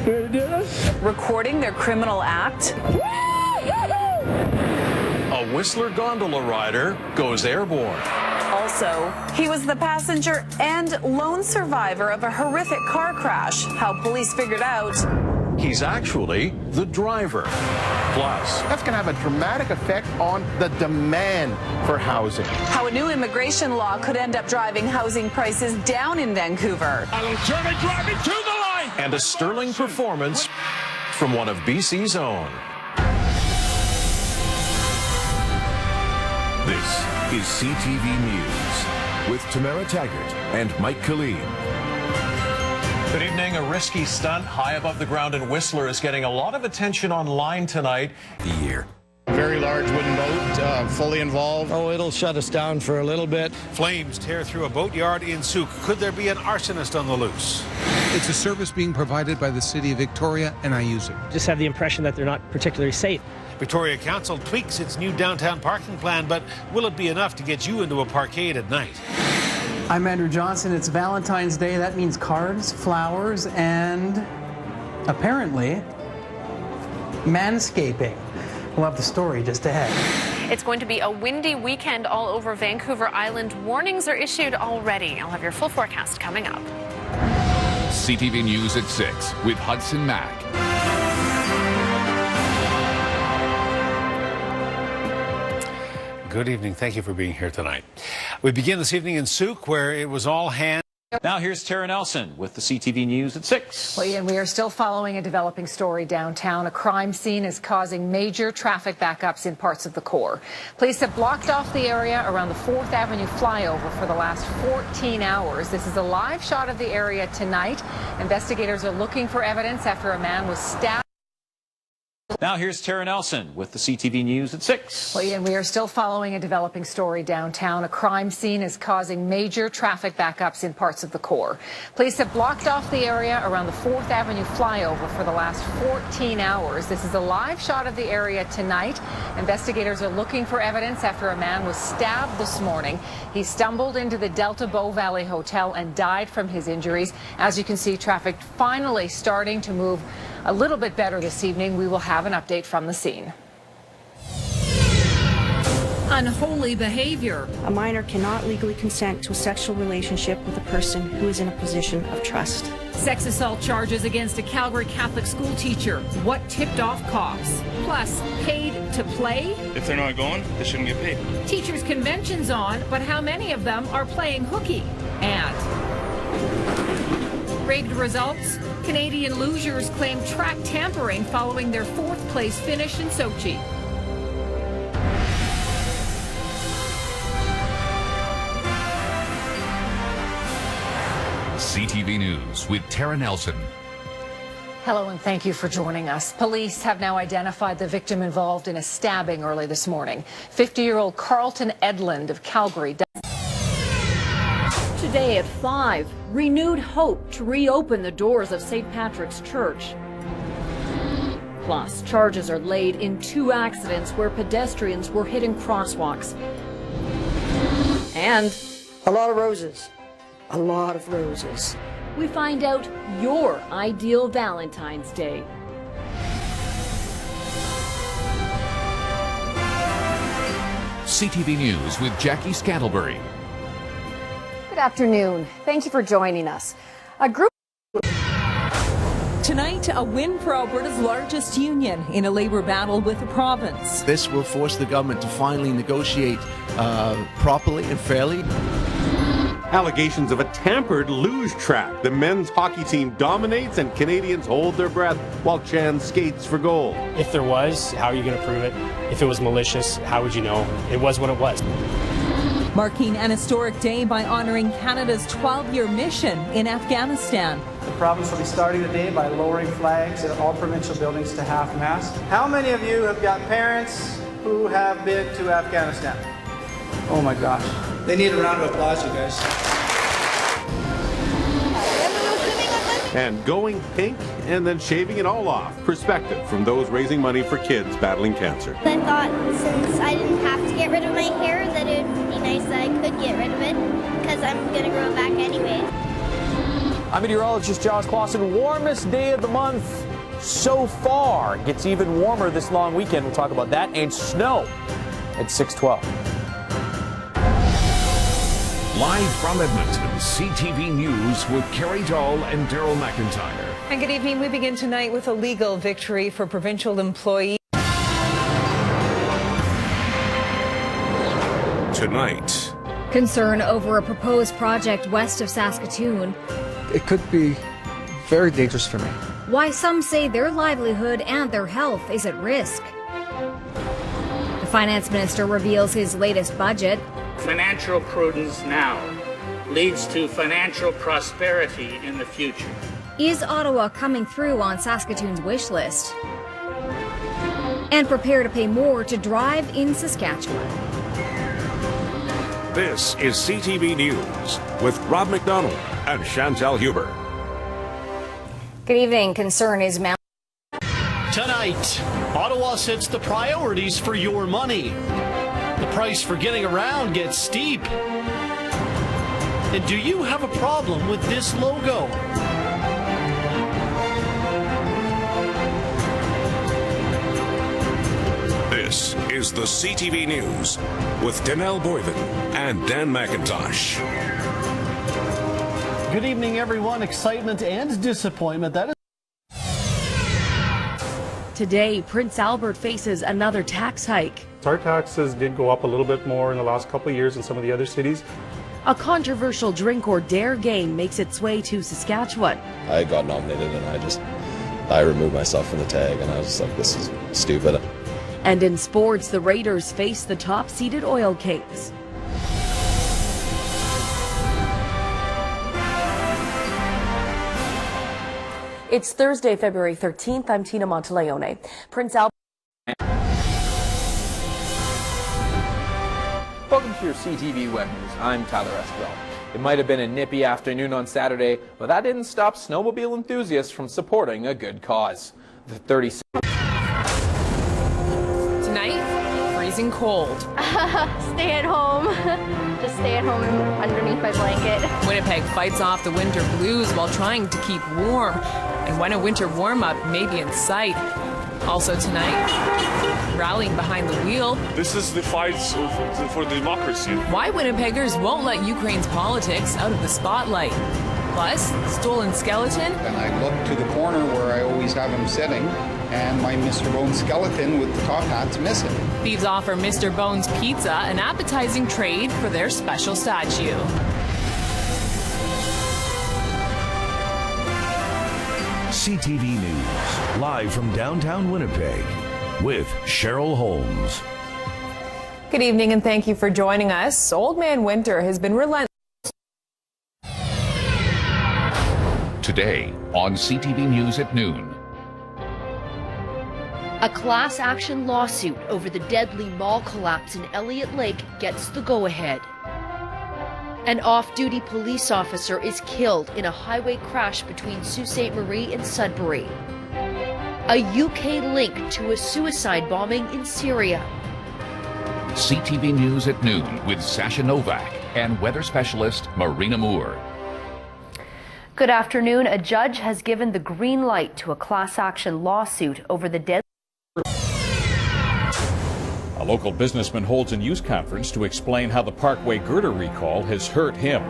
recording their criminal act. A Whistler gondola rider goes airborne. Also, he was the passenger and lone survivor of a horrific car crash. How police figured out. He's actually the driver. Plus, that's going to have a dramatic effect on the demand for housing. How a new immigration law could end up driving housing prices down in Vancouver. German driving to the line. And a sterling performance from one of BC's own. This is CTV News with Tamara Taggart and Mike Killeen. Good evening. A risky stunt high above the ground in Whistler is getting a lot of attention online tonight. Very large wooden boat, fully involved. Oh, it'll shut us down for a little bit. Flames tear through a boatyard in Souk. Could there be an arsonist on the loose? It's a service being provided by the City of Victoria, and I use it. Just have the impression that they're not particularly safe. Victoria Council tweaks its new downtown parking plan, but will it be enough to get you into a parkade at night? I'm Andrew Johnson. It's Valentine's Day. That means cards, flowers, and apparently manscaping. We'll have the story just ahead. It's going to be a windy weekend all over Vancouver Island. Warnings are issued already. I'll have your full forecast coming up. CTV News at 6 with Hudson Mack. Good evening. Thank you for being here tonight. We begin this evening in Souk, where it was all hands. Now here's Tara Nelson with the CTV News at 6. Well, Ian, we are still following a developing story downtown. A crime scene is causing major traffic backups in parts of the core. Police have blocked off the area around the 4th Avenue flyover for the last 14 hours. This is a live shot of the area tonight. Investigators are looking for evidence after a man was stabbed. Now here's Tara Nelson with the CTV News at 6. Well, Ian, we are still following a developing story downtown. A crime scene is causing major traffic backups in parts of the core. Police have blocked off the area around the 4th Avenue flyover for the last 14 hours. This is a live shot of the area tonight. Investigators are looking for evidence after a man was stabbed this morning. He stumbled into the Delta Bow Valley Hotel and died from his injuries. As you can see, traffic finally starting to move a little bit better this evening. We will have an update from the scene. Unholy behavior. A minor cannot legally consent to a sexual relationship with a person who is in a position of trust. Sex assault charges against a Calgary Catholic school teacher. What tipped off cops? Plus, paid to play? If they're not going, they shouldn't get paid. Teachers' conventions on, but how many of them are playing hooky? And rigged results? Canadian losers claim track tampering following their 4th place finish in Sochi. CTV News with Tara Nelson. Hello and thank you for joining us. Police have now identified the victim involved in a stabbing early this morning. 50-year-old Carlton Edlund of Calgary. Today at 5, renewed hope to reopen the doors of St. Patrick's Church. Plus, charges are laid in 2 accidents where pedestrians were hitting crosswalks. And a lot of roses. A lot of roses. We find out your ideal Valentine's Day. CTV News with Jackie Scantlebury. Good afternoon. Thank you for joining us. A group. Tonight, a win for Alberta's largest union in a labor battle with the province. This will force the government to finally negotiate properly and fairly. Allegations of a tampered luge track. The men's hockey team dominates and Canadians hold their breath while Chan skates for gold. If there was, how are you going to prove it? If it was malicious, how would you know? It was what it was. Marking an historic day by honoring Canada's 12-year mission in Afghanistan. The province will be starting the day by lowering flags at all provincial buildings to half-mast. How many of you have got parents who have been to Afghanistan? Oh my gosh. They need a round of applause, you guys. And going pink and then shaving it all off. Perspective from those raising money for kids battling cancer. I thought since I didn't have to get rid of my hair that it would be nice that I could get rid of it because I'm going to grow it back anyway. I'm meteorologist Josh Clausen. Warmest day of the month so far. Gets even warmer this long weekend. We'll talk about that and snow at 6:12. Live from Edmonton, CTV News with Carrie Dahl and Daryl McIntyre. And good evening. We begin tonight with a legal victory for provincial employees. Tonight. Concern over a proposed project west of Saskatoon. It could be very dangerous for me. Why some say their livelihood and their health is at risk. The finance minister reveals his latest budget. Financial prudence now leads to financial prosperity in the future. Is Ottawa coming through on Saskatoon's wish list? And prepare to pay more to drive in Saskatchewan. This is CTV News with Rob McDonald and Chantal Huber. Good evening. Concern is mounting. Tonight, Ottawa sets the priorities for your money. The price for getting around gets steep. And do you have a problem with this logo? This is the CTV News with Danelle Boyven and Dan McIntosh. Good evening, everyone. Excitement and disappointment. That is. Today, Prince Albert faces another tax hike. Our taxes did go up a little bit more in the last couple of years than some of the other cities. A controversial drink or dare game makes its way to Saskatchewan. I got nominated and I removed myself from the tag and I was like, this is stupid. And in sports, the Raiders face the top-seeded Oil Kings. It's Thursday, February 13th. I'm Tina Monteleone. Prince Albert. Welcome to your CTV Web News. I'm Tyler Esquivel. It might have been a nippy afternoon on Saturday, but that didn't stop snowmobile enthusiasts from supporting a good cause. The 36. Tonight, freezing cold. Stay at home. Just stay at home and underneath my blanket. Winnipeg fights off the winter blues while trying to keep warm. And when a winter warm-up may be in sight. Also tonight, rallying behind the wheel. This is the fight for democracy. Why Winnipeggers won't let Ukraine's politics out of the spotlight. Plus, stolen skeleton. And I look to the corner where I always have him sitting, and my Mr. Bones skeleton with the top hat's missing. Thieves offer Mr. Bones Pizza an appetizing trade for their special statue. CTV News, live from downtown Winnipeg, with Cheryl Holmes. Good evening and thank you for joining us. Old Man Winter has been relentless. Today on CTV News at noon. A class action lawsuit over the deadly mall collapse in Elliott Lake gets the go-ahead. An off-duty police officer is killed in a highway crash between Sault Ste. Marie and Sudbury. A UK link to a suicide bombing in Syria. CTV News at noon with Sasha Novak and weather specialist Marina Moore. Good afternoon. A judge has given the green light to a class action lawsuit over the deadly. A local businessman holds a news conference to explain how the Parkway girder recall has hurt him.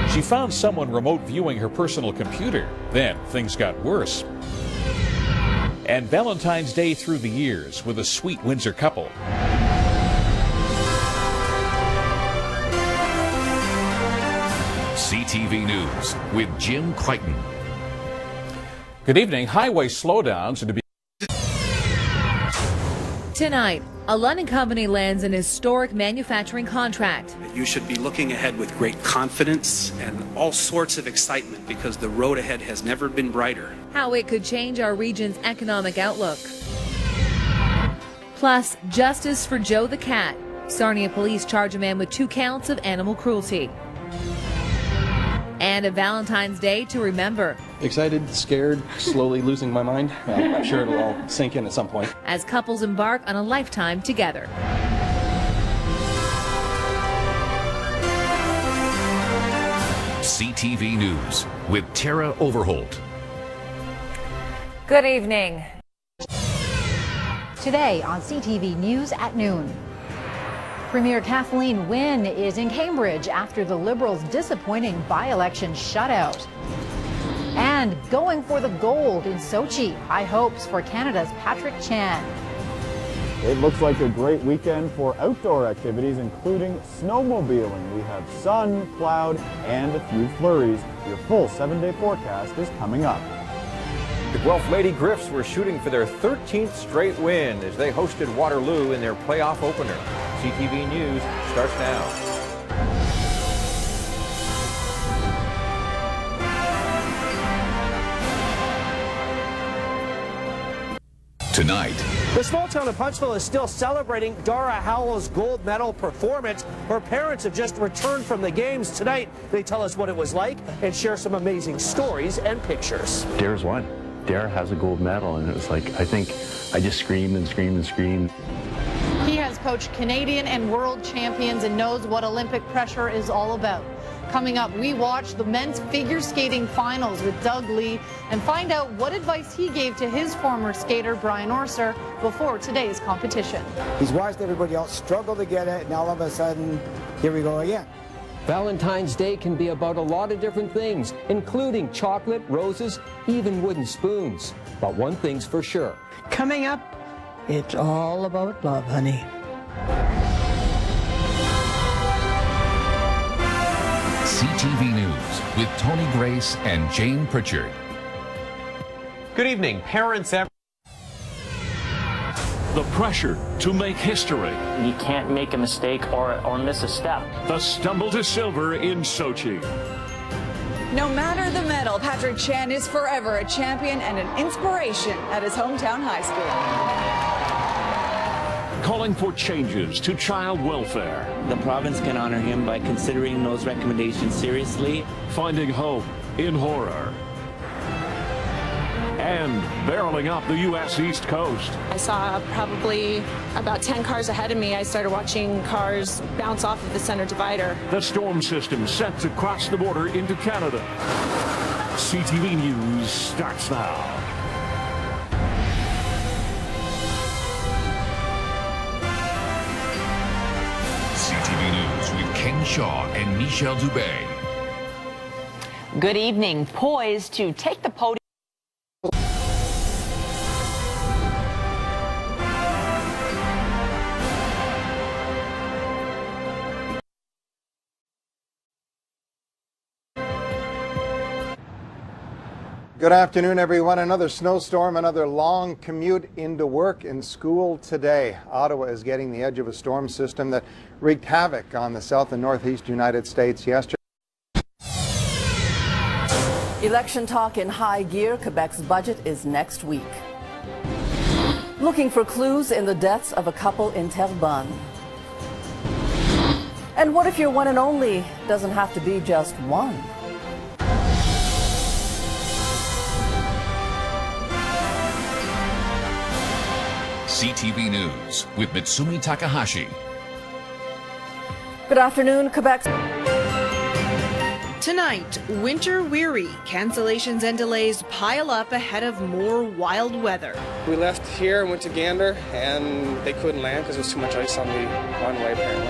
She found someone remote viewing her personal computer. Then things got worse. And Valentine's Day through the years with a sweet Windsor couple. CTV News with Jim Clayton. Good evening. Highway slowdowns are to be. Tonight, a London company lands an historic manufacturing contract. You should be looking ahead with great confidence and all sorts of excitement because the road ahead has never been brighter. How it could change our region's economic outlook. Plus, justice for Joe the cat. Sarnia police charge a man with 2 counts of animal cruelty. And a Valentine's Day to remember. Excited, scared, slowly losing my mind. I'm sure it'll all sink in at some point. As couples embark on a lifetime together. CTV News with Tara Overholt. Good evening. Today on CTV News at noon. Premier Kathleen Wynne is in Cambridge after the Liberals' disappointing by-election shutout. And going for the gold in Sochi. High hopes for Canada's Patrick Chan. It looks like a great weekend for outdoor activities, including snowmobiling. We have sun, cloud, and a few flurries. Your full 7-day forecast is coming up. The Guelph Lady Griffs were shooting for their 13th straight win as they hosted Waterloo in their playoff opener. CTV News starts now. Tonight, the small town of Huntsville is still celebrating Dara Howell's gold medal performance. Her parents have just returned from the games tonight. They tell us what it was like and share some amazing stories and pictures. Dara's won. Dara has a gold medal, and it was like, I think I just screamed and screamed and screamed. He has coached Canadian and world champions and knows what Olympic pressure is all about. Coming up, we watch the men's figure skating finals with Doug Lee and find out what advice he gave to his former skater, Brian Orser, before today's competition. He's watched everybody else struggle to get it, and all of a sudden, here we go again. Valentine's Day can be about a lot of different things, including chocolate, roses, even wooden spoons. But one thing's for sure. Coming up, it's all about love, honey. CTV News with Tony Grace and Jane Pritchard. Good evening. Parents The pressure to make history. You can't make a mistake or miss a step. The stumble to silver in Sochi. No matter the medal, Patrick Chan is forever a champion and an inspiration at his hometown high school. Calling for changes to child welfare. The province can honor him by considering those recommendations seriously. Finding hope in horror. And barreling up the U.S. East Coast. I saw probably about 10 cars ahead of me. I started watching cars bounce off of the center divider. The storm system set to cross the border into Canada. CTV News starts now. CTV News with Ken Shaw and Michelle Dubé. Good evening. Poised to take the podium. Good afternoon, everyone. Another snowstorm, another long commute into work and school today. Ottawa is getting the edge of a storm system that wreaked havoc on the south and northeast United States yesterday. Election talk in high gear. Quebec's budget is next week. Looking for clues in the deaths of a couple in Terrebonne. And what if your one and only doesn't have to be just one? CTV News with Mitsumi Takahashi. Good afternoon, Quebec. Tonight, winter weary. Cancellations and delays pile up ahead of more wild weather. We left here and went to Gander, and they couldn't land because there was too much ice on the runway, apparently.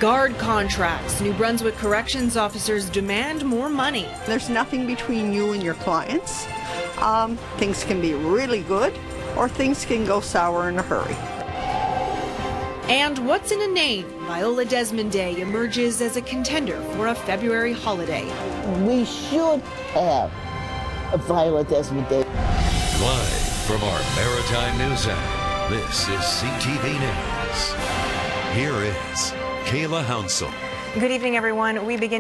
Guard contracts. New Brunswick corrections officers demand more money. There's nothing between you and your clients. Things can be really good, or things can go sour in a hurry. And what's in a name? Viola Desmond Day emerges as a contender for a February holiday. We should have a Viola Desmond Day. Live from our Maritime News Center, this is CTV News. Here is Kayla Hounsell. Good evening, everyone. We begin